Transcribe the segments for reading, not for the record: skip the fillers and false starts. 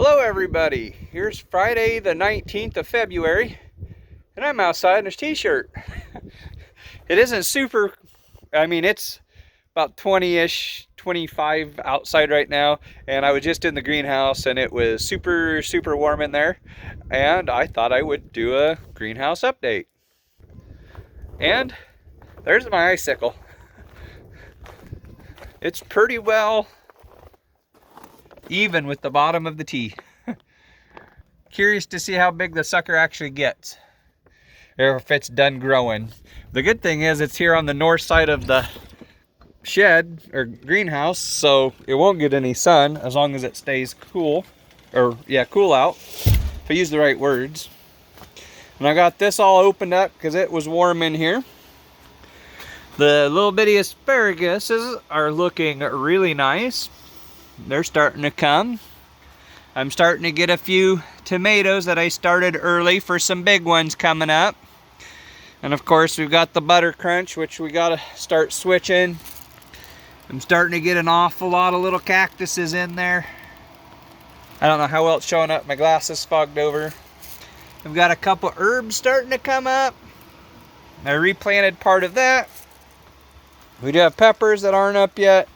Hello everybody, here's Friday the 19th of February and I'm outside in a t-shirt. It isn't super, it's about 20-ish, 25 outside right now, and I was just in the greenhouse and it was super warm in there, and I thought I would do a greenhouse update. And there's my icicle. It's pretty well even with the bottom of the tee. Curious to see how big the sucker actually gets, or if it's done growing. The good thing is it's here on the north side of the shed or greenhouse, so it won't get any sun as long as it stays cool, cool out, if I use the right words. And I got this all opened up because it was warm in here. The little bitty asparaguses are looking really nice. They're starting to come. I'm starting to get a few tomatoes that I started early for some big ones coming up. And of course we've got the butter crunch, which we gotta start switching. I'm starting to get an awful lot of little cactuses in there. I don't know how well it's showing up, my glasses fogged over. I've got a couple herbs starting to come up. I replanted part of that. We do have peppers that aren't up yet.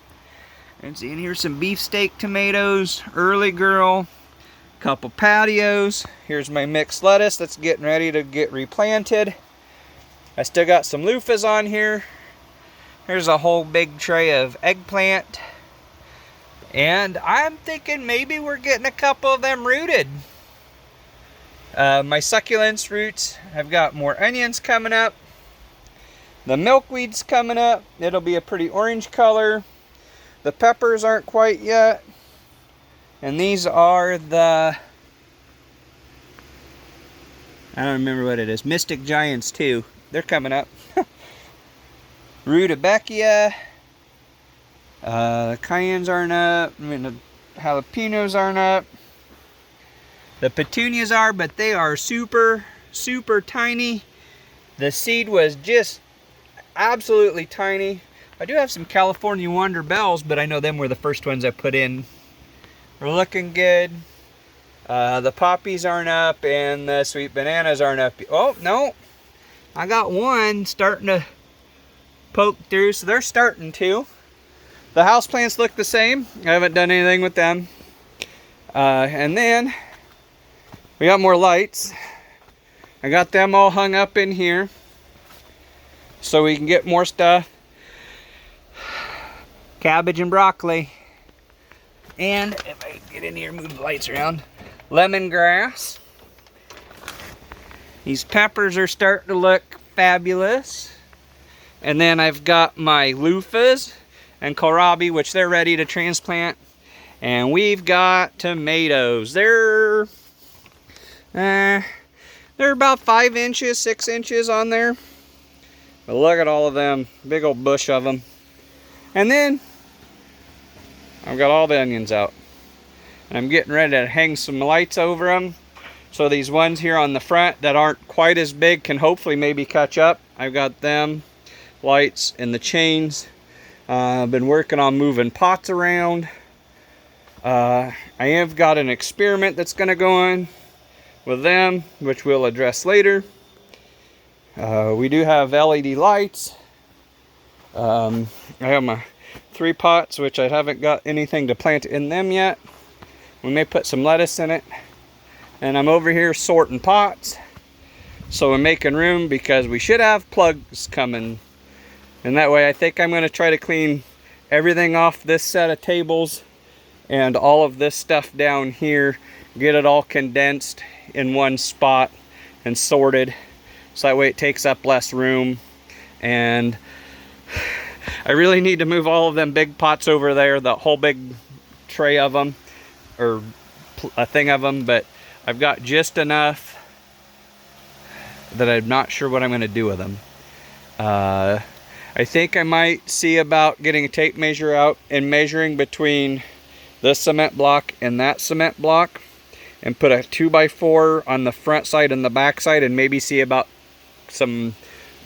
And see, in here some beefsteak tomatoes, early girl, couple patios. Here's my mixed lettuce that's getting ready to get replanted. I still got some loofahs on here. Here's a whole big tray of eggplant. And I'm thinking maybe we're getting a couple of them rooted. My succulents roots, I've got more onions coming up. The milkweed's coming up. It'll be a pretty orange color. The peppers aren't quite yet. And these are the, I don't remember what it is, Mystic Giants too. They're coming up. Rudbeckia. The cayennes aren't up. The jalapenos aren't up. The petunias are, but they are super tiny. The seed was just absolutely tiny. I do have some California Wonder Bells, but I know them were the first ones I put in. We're looking good. The poppies aren't up, and the sweet bananas aren't up. Oh, no. I got one starting to poke through, so they're starting to. The houseplants look the same. I haven't done anything with them. And then we got more lights. I got them all hung up in here so we can get more stuff. Cabbage and broccoli. And if I get in here, move the lights around, lemongrass. These peppers are starting to look fabulous. And then I've got my loofahs and kohlrabi, which they're ready to transplant. And we've got tomatoes. They're about 5 inches, 6 inches on there. But look at all of them, big old bush of them. And then I've got all the onions out. And I'm getting ready to hang some lights over them. So these ones here on the front that aren't quite as big can hopefully maybe catch up. I've got them, lights, and the chains. I've been working on moving pots around. I have got an experiment that's going to go on with them, which we'll address later. We do have LED lights. I have my 3 pots, which I haven't got anything to plant in them yet. We may put some lettuce in it. And I'm over here sorting pots. So we're making room because we should have plugs coming. And that way I think I'm going to try to clean everything off this set of tables and all of this stuff down here. Get it all condensed in one spot and sorted. So that way it takes up less room. And I really need to move all of them big pots over there, the whole big tray of them, or a thing of them, but I've got just enough that I'm not sure what I'm going to do with them. I think I might see about getting a tape measure out and measuring between this cement block and that cement block, and put a 2x4 on the front side and the back side, and maybe see about some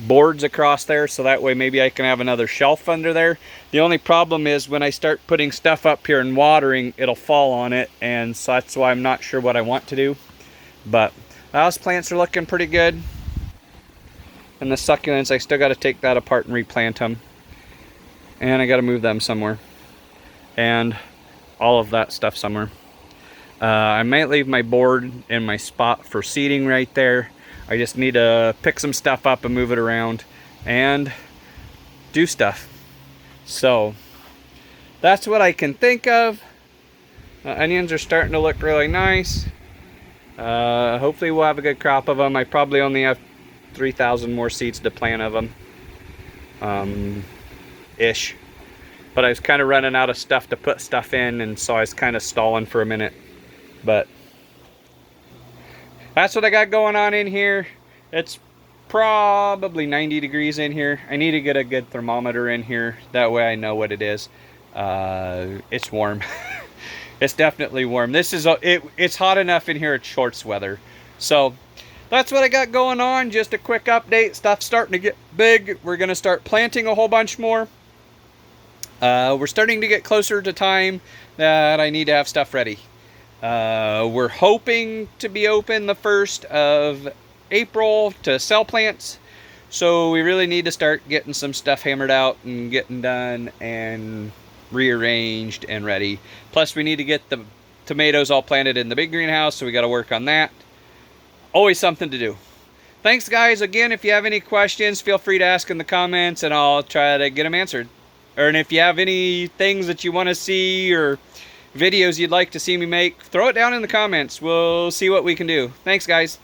boards across there, so that way maybe I can have another shelf under there. The only problem is when I start putting stuff up here and watering, it'll fall on it, and so that's why I'm not sure what I want to do. But the house plants are looking pretty good. And the succulents, I still got to take that apart and replant them. And I got to move them somewhere. And all of that stuff somewhere. I might leave my board in my spot for seating right there. I just need to pick some stuff up and move it around and do stuff. So that's what I can think of. Onions are starting to look really nice. Hopefully we'll have a good crop of them. I probably only have 3,000 more seeds to plant of them. Ish. But I was kind of running out of stuff to put stuff in, and so I was kind of stalling for a minute. But that's what I got going on in here. It's probably 90 degrees in here. I need to get a good thermometer in here. That way I know what it is. It's warm. It's definitely warm. This is it's hot enough in here. It's shorts weather. So that's what I got going on. Just a quick update. Stuff's starting to get big. We're going to start planting a whole bunch more. We're starting to get closer to time that I need to have stuff ready. We're hoping to be open the 1st of April to sell plants. So we really need to start getting some stuff hammered out and getting done and rearranged and ready. Plus we need to get the tomatoes all planted in the big greenhouse, so we got to work on that. Always something to do. Thanks guys. Again, if you have any questions, feel free to ask in the comments and I'll try to get them answered. And if you have any things that you want to see or videos you'd like to see me make, throw it down in the comments. We'll see what we can do. Thanks guys.